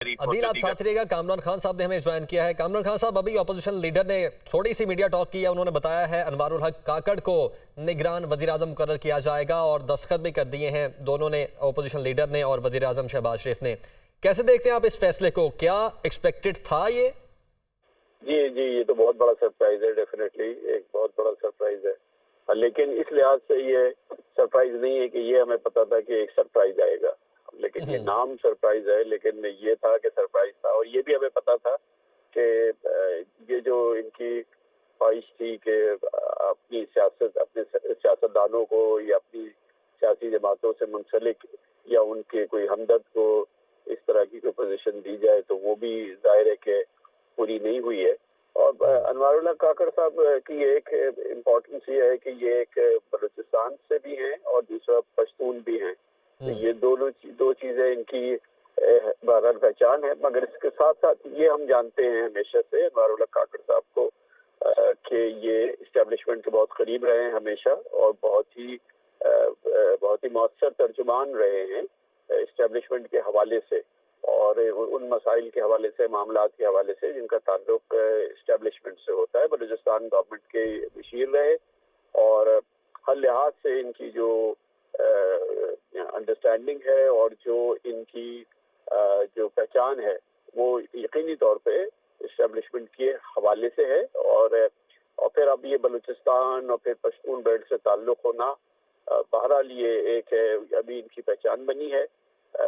عدیل آپ ساتھ رہیے گا. کامران خان صاحب نے ہمیں جوائن کیا ہے. کامران خان صاحب, ابھی اپوزیشن لیڈر نے تھوڑی سی میڈیا ٹاک کی ہے. انہوں نے بتایا ہے انوار الحق کاکڑ کو نگران وزیراعظم مقرر کیا جائے گا اور دستخط بھی کر دیے ہیں دونوں نے, اپوزیشن لیڈر نے اور وزیراعظم شہباز شریف نے. کیسے دیکھتے ہیں آپ اس فیصلے کو؟ کیا ایکسپیکٹڈ تھا یہ؟ جی یہ تو بہت بڑا سرپرائز ہے, ڈیفینیٹلی ایک بہت بڑا سرپرائز ہے, لیکن اس لحاظ سے یہ سرپرائز نہیں ہے کہ یہ ہمیں پتا تھا کہ ایک سرپرائز آئے گا, لیکن یہ نام سرپرائز ہے, لیکن یہ تھا کہ سرپرائز تھا. اور یہ بھی ہمیں پتا تھا کہ یہ جو ان کی خواہش تھی کہ اپنی سیاستدانوں کو یا اپنی سیاسی جماعتوں سے منسلک یا ان کے کوئی ہمدرد کو اس طرح کی کوئی پوزیشن دی جائے, تو وہ بھی ظاہر ہے کہ پوری نہیں ہوئی ہے. اور انوار اللہ کاکڑ صاحب کی ایک امپورٹنس یہ ہے کہ یہ ایک بلوچستان سے بھی ہیں اور دوسرا پشتون بھی ہیں. یہ دو چیزیں ان کی بہرحال پہچان ہے, مگر اس کے ساتھ ساتھ یہ ہم جانتے ہیں ہمیشہ سے انوار اللہ کاکڑ صاحب کو کہ یہ اسٹیبلشمنٹ کے بہت قریب رہے ہیں ہمیشہ, اور بہت ہی مؤثر ترجمان رہے ہیں اسٹیبلشمنٹ کے حوالے سے اور ان مسائل کے حوالے سے, معاملات کے حوالے سے جن کا تعلق اسٹیبلشمنٹ سے ہوتا ہے. بلوچستان گورنمنٹ کے مشیر رہے اور ہر لحاظ سے ان کی جو انڈرسٹینڈنگ ہے اور جو ان کی جو پہچان ہے وہ یقینی طور پہ اسٹیبلشمنٹ کے حوالے سے ہے. اور پھر اب یہ بلوچستان اور پھر پشتون بیلٹ سے تعلق ہونا بہرحال یہ ایک ہے, ابھی ان کی پہچان بنی ہے.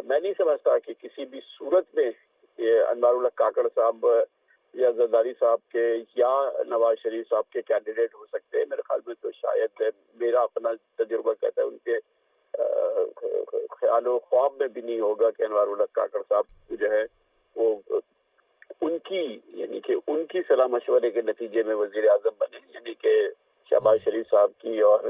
میں نہیں سمجھتا کہ کسی بھی صورت میں یہ انوار اللہ کاکڑ صاحب یا زرداری صاحب کے یا نواز شریف صاحب کے کینڈیڈیٹ ہو سکتے ہیں. میرے خیال میں تو شاید میرا اپنا تجربہ کہتا ہے ان کے خیال و خواب میں بھی نہیں ہوگا کہ انوار اللہ کاکڑ صاحب جو ہے وہ ان کی صلاح مشورے کے نتیجے میں وزیر اعظم بنے, یعنی کہ شہباز شریف صاحب کی اور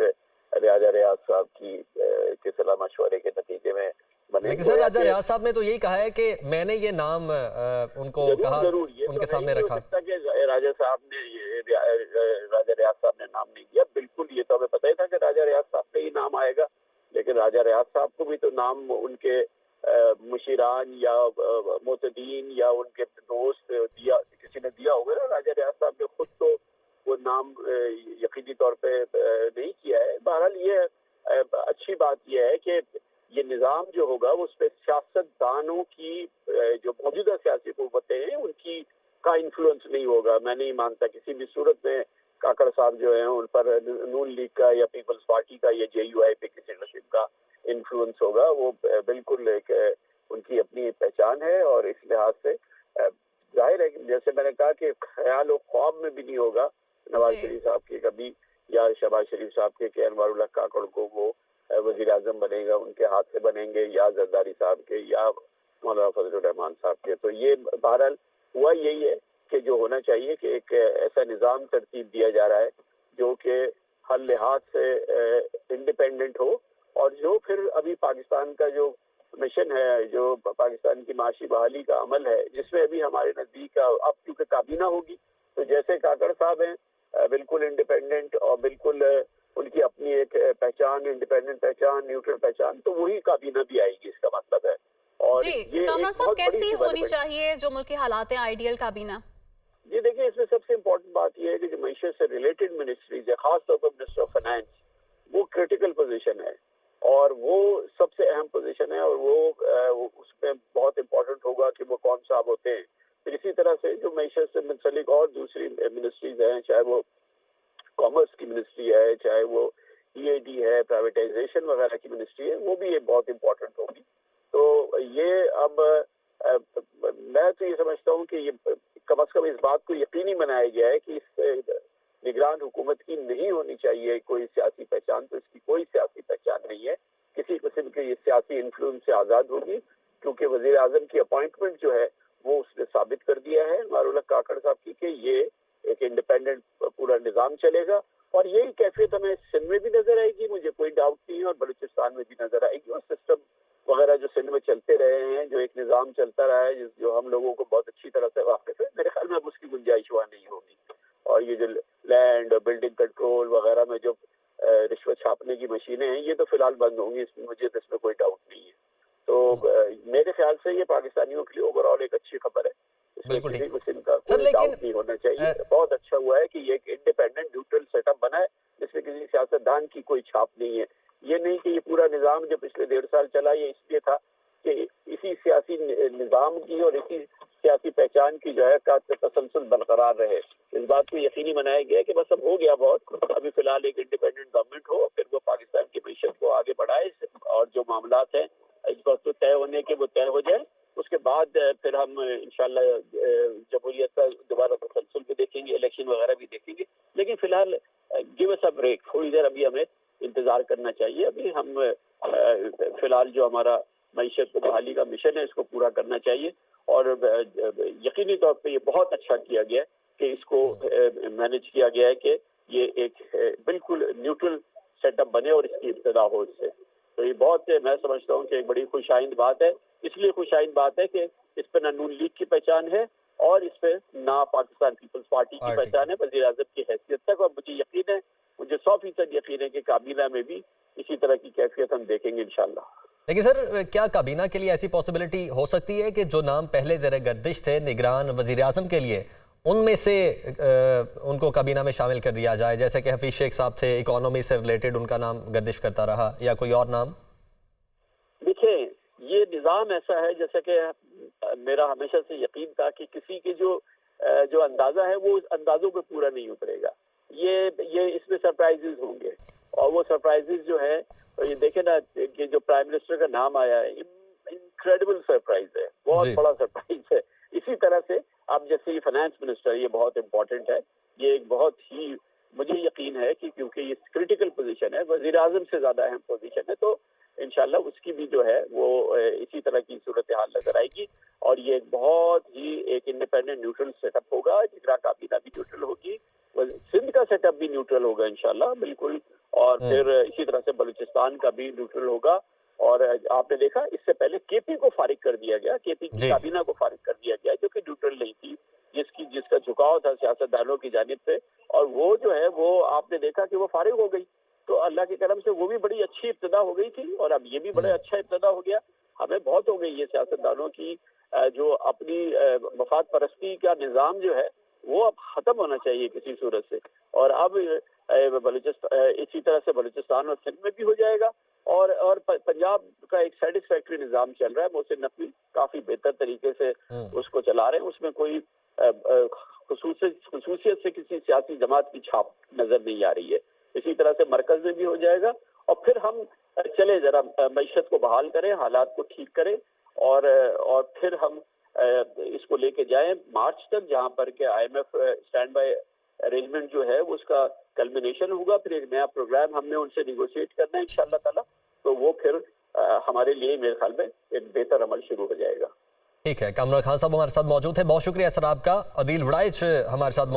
راجہ ریاض صاحب کی صلاح مشورے کے نتیجے میں بنے. لیکن سر راجہ ریاض صاحب نے تو یہی کہا ہے کہ میں نے یہ نام ان کو کہا, ان کے سامنے رکھا. کہ راجہ ریاض صاحب نے نام نہیں دیا, بالکل یہ تو ہمیں پتہ ہی تھا کہ راجہ ریاض صاحب کا ہی نام آئے گا, لیکن راجہ ریاض صاحب کو بھی تو نام ان کے مشیران یا معتدین یا ان کے دوست کسی نے دیا ہوگا نا. راجہ ریاض صاحب نے خود تو وہ نام یقینی طور پہ نہیں کیا ہے. بہرحال یہ اچھی بات یہ ہے کہ یہ نظام جو ہوگا اس پہ سیاست دانوں کی جو موجودہ سیاسی قوتیں ہیں ان کی کا انفلوئنس نہیں ہوگا. میں نہیں مانتا کسی بھی صورت میں کاکڑ صاحب جو ہیں ان پر نون لیگ کا یا پیپلز پارٹی کا یا جے یو آئی پہ کسی قسم کا انفلوئنس ہوگا. وہ بالکل ایک ان کی اپنی پہچان ہے, اور اس لحاظ سے ظاہر ہے جیسے میں نے کہا کہ خیال و خواب میں بھی نہیں ہوگا نواز شریف صاحب کے کبھی یا شہباز شریف صاحب کے کہ انوار اللہ کاکڑ کو وہ وزیر اعظم بنے گا, ان کے ہاتھ سے بنیں گے, یا زرداری صاحب کے یا مولانا فضل الرحمان صاحب کے. تو یہ بہرحال ہوا یہی ہے کہ جو ہونا چاہیے کہ ایک ایسا نظام ترتیب دیا جا رہا ہے جو کہ ہر لحاظ سے انڈیپینڈنٹ ہو, اور جو پھر ابھی پاکستان کا جو مشن ہے, جو پاکستان کی معاشی بحالی کا عمل ہے, جس میں ابھی ہمارے نزدیک اب کیونکہ کابینہ ہوگی تو جیسے کاکڑ صاحب ہیں بالکل انڈیپینڈنٹ اور بالکل ان کی اپنی ایک پہچان, انڈیپینڈنٹ پہچان, نیوٹرل پہچان, تو وہی کابینہ بھی آئے گی, اس کا مطلب ہے. اور جی کامران صاحب کیسی ہونی چاہیے جو ملک کے حالات ہیں آئیڈیل کابینہ؟ یہ دیکھیں اس میں سب سے امپورٹنٹ بات یہ ہے کہ جو معیشت سے ریلیٹڈ منسٹریز ہے, خاص طور پر منسٹر آف فائنانس, وہ کریٹیکل پوزیشن ہے اور وہ سب سے اہم پوزیشن ہے, اور وہ اس میں بہت امپورٹنٹ ہوگا کہ وہ کون صاحب ہوتے ہیں. پھر اسی طرح سے جو معیشت سے منسلک اور دوسری منسٹریز ہیں, چاہے وہ کامرس کی منسٹری ہے, چاہے وہ ای اے ڈی ہے, پرائیویٹائزیشن وغیرہ کی منسٹری ہے, وہ بھی بہت امپورٹنٹ ہوگی. تو یہ اب میں تو یہ سمجھتا ہوں کہ یہ کم از کم اس بات کو یقینی بنایا گیا ہے کہ اس نگران حکومت کی نہیں ہونی چاہیے کوئی سیاسی پہچان. تو اس کی کوئی سیاسی پہچان نہیں ہے, کسی قسم کے یہ سیاسی انفلوئنس سے آزاد ہوگی, کیونکہ وزیر اعظم کی اپوائنٹمنٹ جو ہے وہ اس نے ثابت کر دیا ہے انوار اللہ کاکڑ صاحب کی کہ یہ ایک انڈیپینڈنٹ پورا نظام چلے گا. اور یہی کیفیت ہمیں سندھ میں بھی نظر آئے گی, مجھے کوئی ڈاؤٹ نہیں ہے, اور بلوچستان میں بھی نظر آئے گی. اور سسٹم وغیرہ جو سندھ میں چلتے رہے ہیں, جو ایک نظام چلتا رہا ہے جو ہم لوگوں کو بہت اچھی طرح سے واقف ہے, میرے خیال میں اب اس کی گنجائش وہاں نہیں ہوگی. اور یہ جو لینڈ اور بلڈنگ کنٹرول وغیرہ میں جو رشوت چھاپنے کی مشینیں ہیں, یہ تو فی الحال بند ہوں گی, اس میں مجھے اس میں کوئی ڈاؤٹ نہیں ہے. تو میرے خیال سے یہ پاکستانیوں کے لیے اوور آل ایک اچھی خبر ہے. اس میں کسی قسم کا کوئی ڈاؤٹ نہیں ہونا چاہیے. بہت اچھا ہوا ہے کہ یہ ایک انڈیپینڈنٹ نیوٹرل سیٹ اپ بنا ہے جس میں کسی سیاستدان کی کوئی چھاپ نہیں ہے. یہ نہیں کہ یہ پورا نظام جو پچھلے 1.5 سال چلا یہ اس لیے تھا کہ اسی سیاسی نظام کی اور اسی سیاسی پہچان کی جو ہے کا تسلسل برقرار رہے. اس بات کو یقینی بنایا گیا کہ بس اب ہو گیا بہت, ابھی فی الحال ایک انڈیپینڈنٹ گورنمنٹ ہو, پھر وہ پاکستان کی معیشت کو آگے بڑھائے اور جو معاملات ہیں اس وقت تو طے ہونے کے وہ طے ہو جائے. اس کے بعد پھر ہم انشاءاللہ جمہوریت کا دوبارہ تسلسل بھی دیکھیں گے, الیکشن وغیرہ بھی دیکھیں گے. لیکن فی الحال گیو اس اے بریک, تھوڑی دیر ابھی ہمیں انتظار کرنا چاہیے. ابھی ہم فی الحال جو ہمارا معیشت کو بحالی کا مشن ہے اس کو پورا کرنا چاہیے. اور یقینی طور پہ یہ بہت اچھا کیا گیا کہ اس کو مینج کیا گیا ہے کہ یہ ایک بالکل نیوٹرل سیٹ اپ بنے اور اس کی ابتدا ہو اس سے. تو یہ بہت میں سمجھتا ہوں کہ ایک بڑی خوش آئند بات ہے. اس لیے خوش آئند بات ہے کہ اس پہ نہ نون لیگ کی پہچان ہے اور اس پہ نہ پاکستان پیپلز پارٹی کی پہچان ہے وزیر اعظم کی حیثیت تک. اور مجھے یقین ہے, مجھے 100% یقین ہے کہ کابینہ میں بھی اسی طرح کی کیفیت ہم دیکھیں گے انشاءاللہ. لیکن سر, کیا کابینہ کے لیے ایسی پاسبلٹی ہو سکتی ہے کہ جو نام پہلے زیر گردش تھے نگران وزیر اعظم کے لیے, ان میں سے ان کو کابینہ میں شامل کر دیا جائے, جیسے کہ حفیظ شیخ صاحب تھے, اکانومی سے ریلیٹڈ ان کا نام گردش کرتا رہا, یا کوئی اور نام؟ دیکھیں, یہ نظام ایسا ہے جیسا کہ میرا ہمیشہ سے یقین تھا کہ کسی کے جو اندازہ ہے وہ اندازوں پہ پورا نہیں اترے گا. یہ اس میں سرپرائزز ہوں گے, اور وہ سرپرائزز جو ہے یہ دیکھیں نا کہ جو پرائم منسٹر کا نام آیا ہے انکریڈیبل سرپرائز ہے, بہت بڑا سرپرائز ہے. اسی طرح سے اب جیسے یہ فائنانس منسٹر, یہ بہت امپورٹنٹ ہے. یہ ایک بہت ہی مجھے یقین ہے کہ کیونکہ یہ کرٹیکل پوزیشن ہے, وزیر اعظم سے زیادہ اہم پوزیشن ہے, تو انشاءاللہ اس کی بھی جو ہے وہ اسی طرح کی صورتحال نظر آئے گی. اور یہ ایک بہت ہی ایک انڈیپینڈنٹ نیوٹرل سیٹ اپ ہوگا. جگرا کابینہ بھی نیوٹرل ہوگی, سندھ کا سیٹ اپ بھی نیوٹرل ہوگا انشاءاللہ بالکل, اور پھر اسی طرح سے بلوچستان کا بھی نیوٹرل ہوگا. اور آپ نے دیکھا اس سے پہلے کے پی کو فارغ کر دیا گیا, کے پی کی کابینہ کو فارغ کر دیا گیا جو کہ نیوٹرل نہیں تھی, جس کا جھکاؤ تھا سیاستدانوں کی جانب سے, اور وہ جو ہے وہ آپ نے دیکھا کہ وہ فارغ ہو گئی. تو اللہ کے کرم سے وہ بھی بڑی اچھی ابتدا ہو گئی تھی, اور اب یہ بھی بڑا اچھا ابتدا ہو گیا. ہمیں بہت ہو گئی یہ سیاستدانوں کی جو اپنی مفاد پرستی کا نظام جو ہے وہ اب ختم ہونا چاہیے کسی صورت سے. اور اب اسی طرح سے بلوچستان اور سندھ میں بھی ہو جائے گا. اور پنجاب کا ایک سیٹسفیکٹری نظام چل رہا ہے, محسن نقوی کافی بہتر طریقے سے اس کو چلا رہے ہیں. اس میں کوئی خصوصیت سے کسی سیاسی جماعت کی چھاپ نظر نہیں آ رہی ہے. اسی طرح سے مرکز میں بھی ہو جائے گا. اور پھر ہم چلے ذرا معیشت کو بحال کریں, حالات کو ٹھیک کریں, اور پھر ہم اس کو لے کے جائیں مارچ تک, جہاں پر کہ I M F standby arrangement جو ہے وہ اس کا کلمینیشن ہوگا. پھر ایک نیا پروگرام ہم نے ان سے نیگوشیٹ کرنا ہے انشاءاللہ تعالیٰ, تو وہ پھر ہمارے لیے میرے خیال میں ایک بہتر عمل شروع ہو جائے گا. ٹھیک ہے, کامران خان صاحب ہمارے ساتھ موجود ہیں, بہت شکریہ سر آپ کا. عدیل وڑائچ ہمارے ساتھ